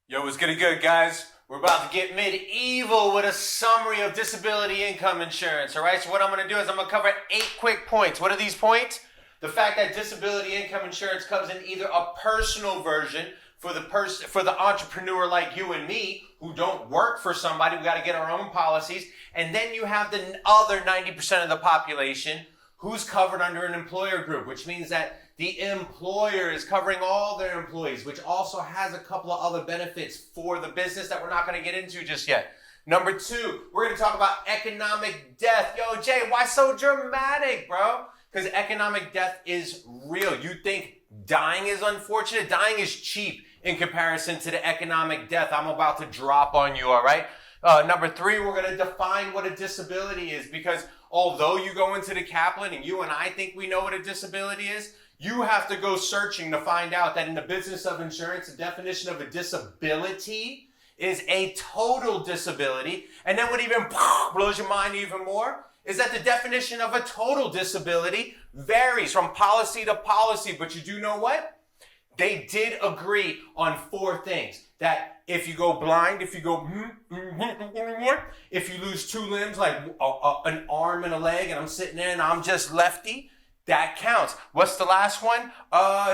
Yo, what's good, guys? We're about to get medieval with a summary of disability income insurance, all right? So what I'm going to do is I'm going to cover 8 quick points. What are these points? The fact that disability income insurance comes in either a personal version for the entrepreneur like you and me who don't work for somebody. We got to get our own policies. And then you have the other 90% of the population who's covered under an employer group, which means that the employer is covering all their employees, which also has a couple of other benefits for the business that we're not going to get into just yet. Number 2, we're going to talk about economic death. Yo, Jay, why so dramatic, bro? Because economic death is real. You think dying is unfortunate? Dying is cheap in comparison to the economic death I'm about to drop on you, all right? Number 3, we're going to define what a disability is, because although you go into the Kaplan and you and I think we know what a disability is, you have to go searching to find out that in the business of insurance, the definition of a disability is a total disability. And then what even blows your mind even more is that the definition of a total disability varies from policy to policy. But you do know what? They did agree on 4 things. That if you go blind, if you go, if you lose 2 limbs, like an arm and a leg, and I'm sitting there and I'm just lefty, that counts. What's the last one?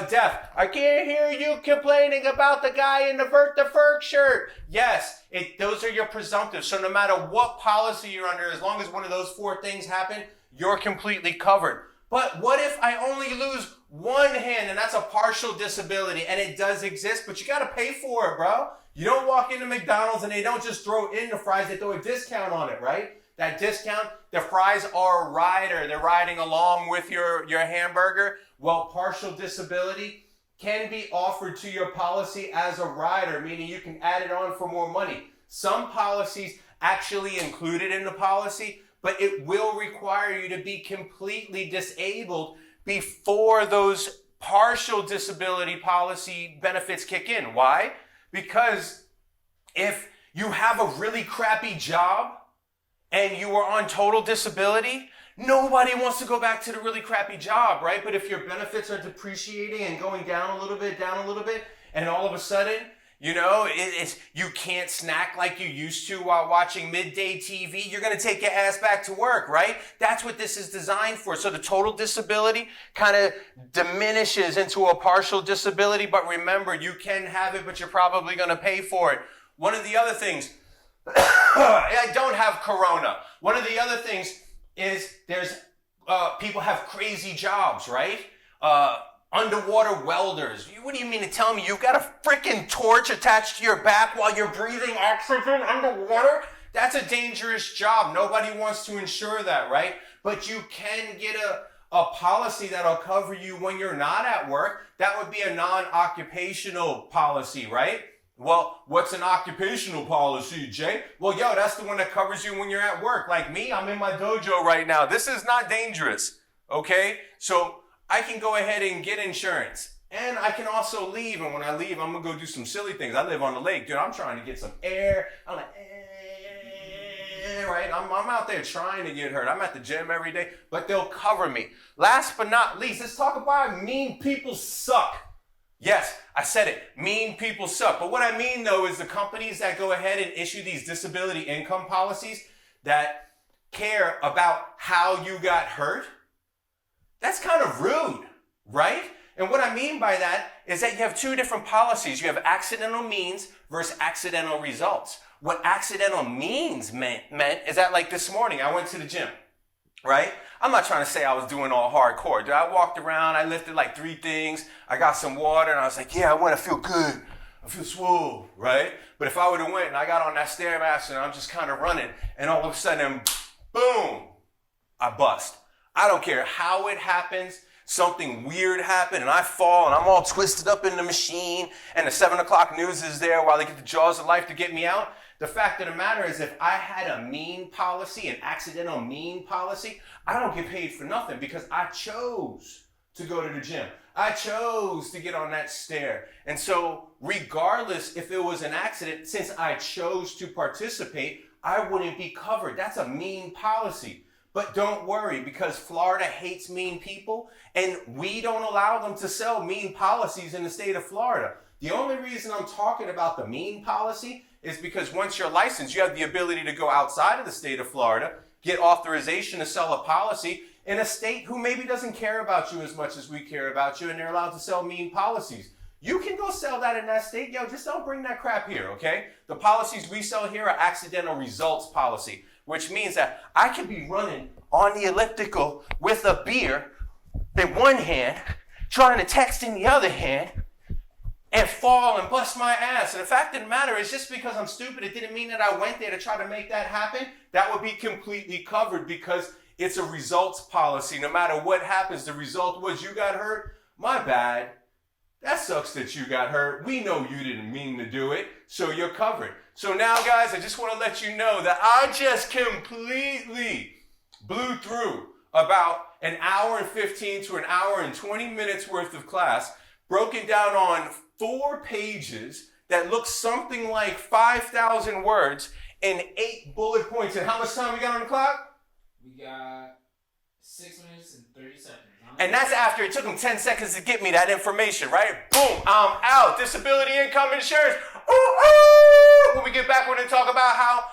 Deaf. I can't hear you complaining about the guy in the Vert the Ferg shirt. Yes, those are your presumptives. So no matter what policy you're under, as long as one of those 4 things happen, you're completely covered. But what if I only lose one hand, and that's a partial disability, and it does exist, but you got to pay for it, bro. You don't walk into McDonald's and they don't just throw in the fries, they throw a discount on it, right? That discount, the fries are a rider. They're riding along with your hamburger. Well, partial disability can be offered to your policy as a rider, meaning you can add it on for more money. Some policies actually include it in the policy, but it will require you to be completely disabled before those partial disability policy benefits kick in. Why? Because if you have a really crappy job and you are on total disability, nobody wants to go back to the really crappy job, right? But if your benefits are depreciating and going down a little bit, and all of a sudden, you know, you can't snack like you used to while watching midday TV, you're going to take your ass back to work, right? That's what this is designed for. So the total disability kind of diminishes into a partial disability, but remember, you can have it, but you're probably going to pay for it. One of the other things, I don't have corona. One of the other things is there's people have crazy jobs, right? Underwater welders. What do you mean to tell me you've got a freaking torch attached to your back while you're breathing oxygen underwater? That's a dangerous job. Nobody wants to insure that, right? But you can get a policy that'll cover you when you're not at work. That would be a non-occupational policy, right? Well, what's an occupational policy, Jay? Well, yo, that's the one that covers you when you're at work. Like me, I'm in my dojo right now. This is not dangerous, okay? So I can go ahead and get insurance. And I can also leave. And when I leave, I'm going to go do some silly things. I live on the lake, dude. I'm trying to get some air. I'm like, right? I'm out there trying to get hurt. I'm at the gym every day, but they'll cover me. Last but not least, let's talk about why mean people suck. Yes, I said it. Mean people suck. But what I mean, though, is the companies that go ahead and issue these disability income policies that care about how you got hurt, that's kind of rude, right? And what I mean by that is that you have 2 different policies. You have accidental means versus accidental results. What accidental means meant is that, like this morning, I went to the gym, right? I'm not trying to say I was doing all hardcore. Dude, I walked around, I lifted like 3 things, I got some water, and I was like, yeah, I feel good. I feel swole, right? But if I would have went and I got on that Stairmaster and I'm just kind of running, and all of a sudden, boom, I bust. I don't care how it happens. Something weird happened and I fall and I'm all twisted up in the machine and the 7 o'clock news is there while they get the jaws of life to get me out. The fact of the matter is, if I had a mean policy, an accidental mean policy, I don't get paid for nothing because I chose to go to the gym. I chose to get on that stair. And so regardless if it was an accident, since I chose to participate, I wouldn't be covered. That's a mean policy. But don't worry, because Florida hates mean people and we don't allow them to sell mean policies in the state of Florida. The only reason I'm talking about the mean policy is because once you're licensed, you have the ability to go outside of the state of Florida, get authorization to sell a policy in a state who maybe doesn't care about you as much as we care about you, and they're allowed to sell mean policies. You can go sell that in that state. Yo, just don't bring that crap here, okay? The policies we sell here are accidental results policy, which means that I could be running on the elliptical with a beer in one hand, trying to text in the other hand, and fall and bust my ass. And the fact of the matter is, just because I'm stupid, it didn't mean that I went there to try to make that happen. That would be completely covered because it's a results policy. No matter what happens, the result was you got hurt. My bad. That sucks that you got hurt. We know you didn't mean to do it, so you're covered. So now, guys, I just want to let you know that I just completely blew through about an hour and 15 to an hour and 20 minutes worth of class, broken down on 4 pages that look something like 5,000 words and 8 bullet points. And how much time we got on the clock? We got 6 minutes and 30 seconds. And that's after it took them 10 seconds to get me that information, right? Boom, I'm out. Disability income insurance. Ooh, ooh. When we get back, we're going to talk about how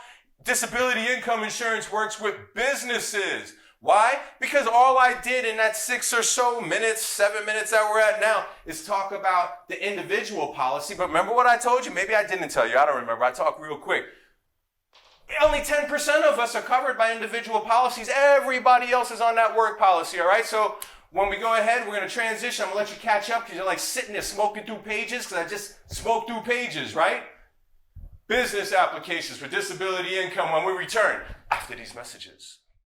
disability income insurance works with businesses. Why? Because all I did in that 6 or so minutes, 7 minutes that we're at now, is talk about the individual policy. But remember what I told you? Maybe I didn't tell you. I don't remember. I talk real quick. Only 10% of us are covered by individual policies. Everybody else is on that work policy, all right? So when we go ahead, we're going to transition. I'm going to let you catch up because you're like sitting there smoking through pages because I just smoked through pages, right? Business applications for disability income when we return after these messages.